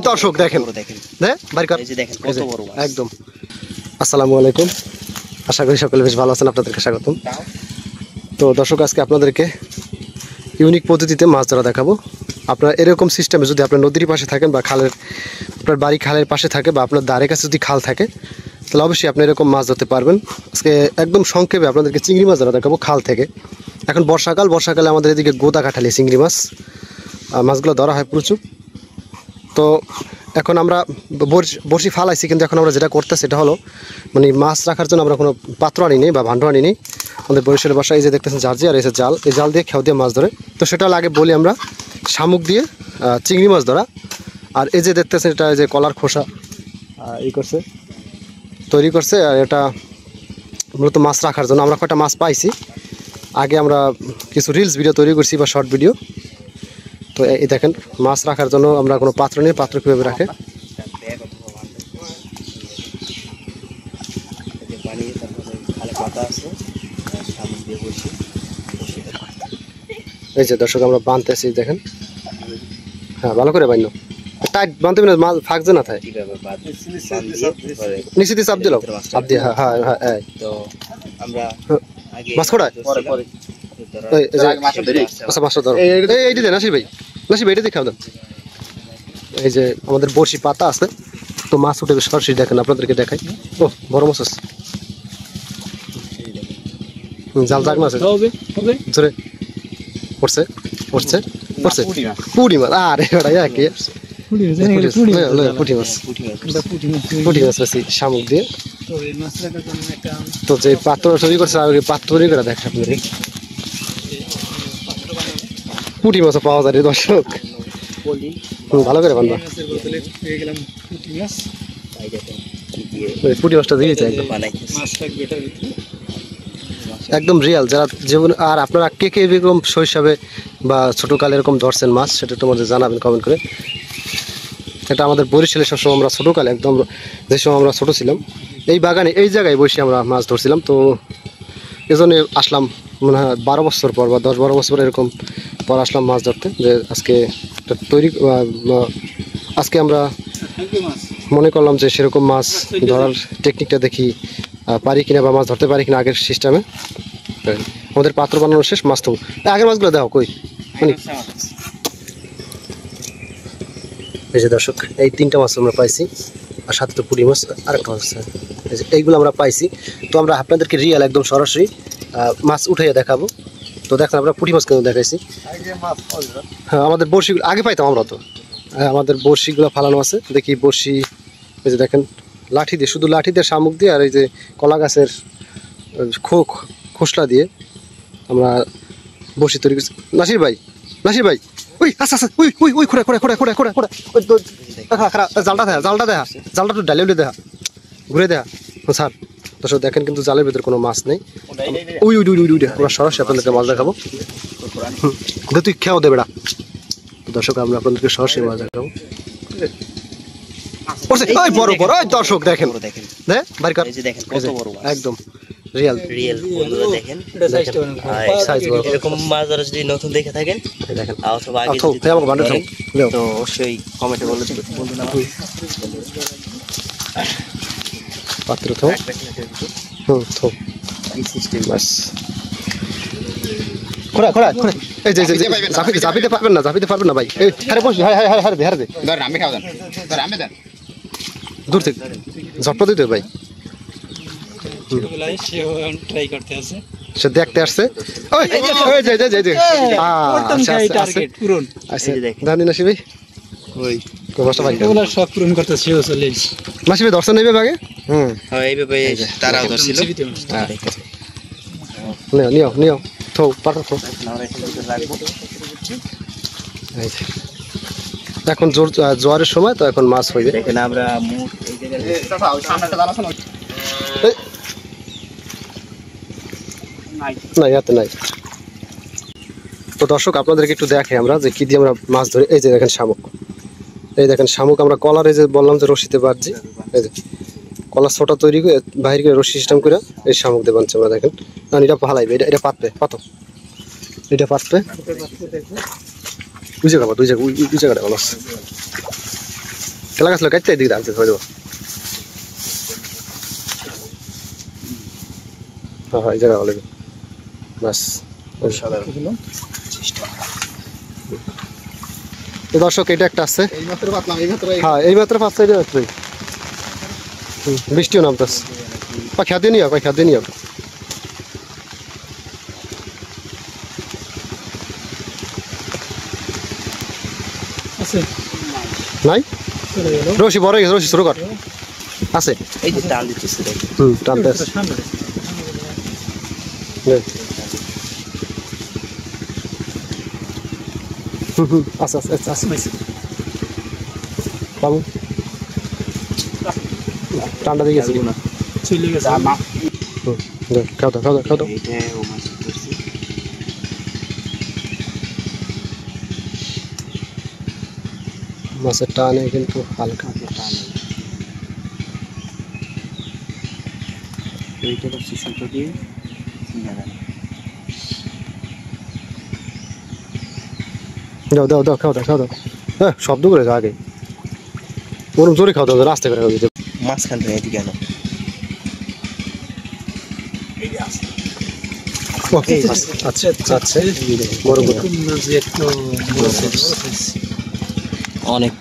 দর্শক দেখেন একদম আসসালামু আলাইকুম, আশা করি সকলে বেশ ভালো আছেন। আপনাদেরকে স্বাগতম। তো দর্শক, আজকে আপনাদেরকে ইউনিক পদ্ধতিতে মাছ ধরা দেখাবো। আপনারা এরকম সিস্টেমে যদি আপনার নদীর পাশে থাকেন বা খালের, আপনার বাড়ি খালের পাশে থাকে বা আপনার দ্বারের কাছে যদি খাল থাকে, তাহলে অবশ্যই আপনি এরকম মাছ ধরতে পারবেন। আজকে একদম সংক্ষেপে আপনাদেরকে চিংড়ি মাছ ধরা দেখাবো খাল থেকে। এখন বর্ষাকালে আমাদের এদিকে গোদা কাঠালি চিংড়ি মাছগুলো ধরা হয় প্রচুর। তো এখন আমরা বড়শি ফালাইছি, কিন্তু এখন আমরা যেটা করতেছি সেটা হলো মানে মাছ রাখার জন্য আমরা কোনো পাত্র আনি নেই বা ভাণ্ড আনি নেই। আমাদের বরিশালের বাসায় এই যে দেখতেছেন জার্জি আর এই যে জাল, এই জাল দিয়ে খেও দিয়ে মাছ ধরে। তো সেটা আগে বলি আমরা শামুক দিয়ে চিংড়ি মাছ ধরা। আর এই যে দেখতেছেন এটা এই যে কলার খোসা তৈরি করছে, আর এটা মূলত মাছ রাখার জন্য। আমরা কয়টা মাছ পাইছি, আগে আমরা কিছু রিলস ভিডিও তৈরি করছি বা শর্ট ভিডিও। তো এই দেখেন মাছ রাখার জন্য আমরা কোনো পাত্র নেই। পাত্র কীভাবে রাখে এই যে দর্শক আমরা বাঁধতেছি, দেখেন। হ্যাঁ, ভালো করে বাঁধলো, টাইট বাঁধতে না, মাছ ফাঁকছে না থাকে। নিচে দিয়ে চাপ দিল, চাপ দিয়ে। হ্যাঁ হ্যাঁ হ্যাঁ, তো আমরা মাছ খোড়ায় মাছটা ধরো। এইটি দেন নাসির ভাই, এইটা দিয়ে খাও দেন। এই যে আমাদের বড়শি পাতা আছে, তো মাছ উঠে সরাসরি দেখেন, আপনাদেরকে দেখাই। ও বড় মাছ আছে, জাল জাগ মাছ ধরে পড়ছে পুঁটি মাছ। আরে পুঁটি মাছ বেশি শামুক দিয়ে। তো যে পাত্র তৈরি করছে, পাত্র তৈরি করে দেখেন আপনাদের, পুঁটি মাছও পাওয়া যায় দর্শক। ভালো করে বান্ধা পুঁটি মাছটা দিয়েছে একদম রিয়াল। যারা জীবন আর আপনারা কে এরকম শৈশবে বা ছোটোকালে এরকম ধরছেন মাছ, সেটা তোমাদের জানাবেন কমেন্ট করে। এটা আমাদের বরিশালে সবসময় আমরা ছোটোকালে একদম, যে সময় আমরা ছোটো ছিলাম, এই বাগানে এই জায়গায় বসে আমরা মাছ ধরছিলাম। তো এজন্য আসলাম মনে হয় 12 বছর পর বা 10-12 বছর এরকম পর আসলাম মাছ ধরতে। যে আজকে আমরা মনে করলাম যে সেরকম মাছ ধরার টেকনিকটা দেখি পারি কিনা বা মাছ ধরতে পারি কিনা আগের সিস্টেমে। আমাদের পাত্র বানানো শেষ, মাছ তো আগের মাছগুলো দেখো কই। এই যে দর্শক, এই 3টা মাছ আমরা পাইছি, আর সাথে তো পুঁটি মাছ আরেকটা মাছ আছে। এইগুলো আমরা পাইছি। তো আমরা আপনাদেরকে রিয়াল একদম সরাসরি মাছ উঠাইয়া দেখাবো। তো দেখেন আমরা পুঁটি মাছ কিন্তু দেখাইছি। হ্যাঁ, আমাদের বড়শিগুলো আগে পাইতাম আমরা। তো আমাদের বড়শিগুলো ফালানো আছে, দেখি বড়শি। এই যে দেখেন লাঠি দিয়ে, শুধু লাঠি দিয়ে, শামুক দিয়ে আর এই যে কলা গাছের খোসলা দিয়ে আমরা বড়শি তৈরি করছি। নাসির ভাই ওই আচ্ছা ওই খোড়া জালটা দেখা তো ডালিয়ে দেখা ঘুরে দেখা স্যার। দর্শক দেখেন, কিন্তু জালের ভিতরে কোনো মাছ নেই। ওই আমরা সরাসরি আপনাদেরকে মাছ দেখাবো। তুই খেয়াও দেবে না। দর্শক আমরা আপনাদেরকে সরাসরি মাছ দেখাবো। দর্শক দেখেন একদম রিয়াল দেখেন এরকম মাছ ধরা যদি নতুন দেখে থাকেন দেখেন, তো অবশ্যই কমেন্টে বলে দেবেন বন্ধুরা। পাত্র জাপিতে পারবেন না ভাই। দূর থেকে ঝটপট দিতে ভাই, সে দেখতে আসছে। দর্শন নেবে আগে। নিও এখন জোয়ারের সময়, তো এখন মাছ হইবে। আমরা নাই। তো দর্শক আপনাদেরকে একটু দেখে আমরা যে কি দিয়ে আমরা মাছ ধরি। এই যে দেখেন শামুক, আমরা কলার, এই যে বললাম যে রশিতে বাঁধছি। এই যে কলার ছোটা তৈরি করে বাহির করে রশি সিস্টেম করে এই শামুক দিয়ে বাঁধছি আমরা। দেখেন এটা ভালাইবে, এটা পাতবে, এটা পাতবে। দুই জায়গাটা ভালো আছে খেলা গাছ কাটতে দিকে আনতে হয়ে যাবো হ্যাঁ এই জায়গা ভালো বাস তো দর্শক এটা একটা আছে হ্যাঁ এই মাত্র 5 সাইডে মাত্রই বৃষ্টিও নামতেছে খেতে নিয়ে নাই রশি বড় গেছে রশি শুরু কর আছে এই যে টান দিতেছে টানতে আছে বাবু টান্ডা দিয়ে গেছি খাও দাও মাছের টানে কিন্তু হালকা দাও খাও দাও হ্যাঁ শব্দ করে আগে ওরম জোরে খাও দাও রাস্তা করে মাঝখান থেকে এদিকে কেন আচ্ছা বড় অনেক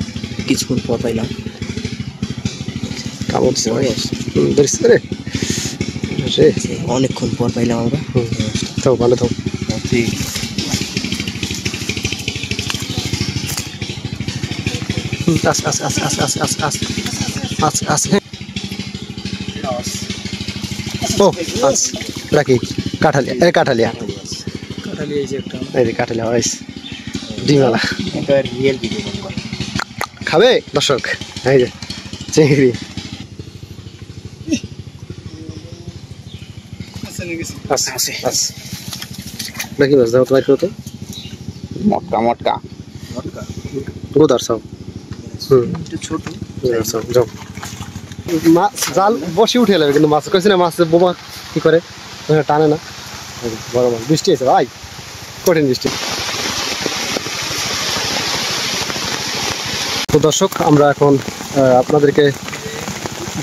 কিছুক্ষণ পর পাইলাম অনেকক্ষণ পর পাইলাম আমরা থাও ভালো থাও ও রাখি কাঠালিয়া ডিমালা খাবে দর্শক এই যে চিংড়ি নাকি মাছ দাও তোমার তো মটকা গোদার সাও ছোট যাও মাছ জাল বসে উঠে যাবে কিন্তু মাছ কইছে না মাছ বোমা কি করে টানে না বড় মাছ বৃষ্টি আছে ভাই কঠিন বৃষ্টি তো দর্শক আমরা এখন আপনাদেরকে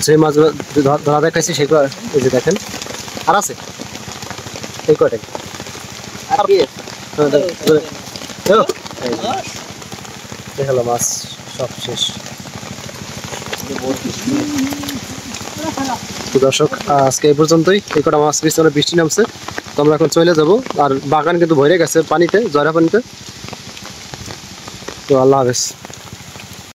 যে মাছগুলো ধরা দেখাইছি সেগুলো এই যে দেখেন আর আছে এই কয়টাই দেখালো মাছ সব শেষ তো দর্শক আজকে এই পর্যন্তই এই কটা মাছ পিছনে বৃষ্টি নামছে তো আমরা এখন চলে যাব আর বাগান কিন্তু ভরে গেছে পানিতে জরা পানিতে তো আল্লাহ হাফেজ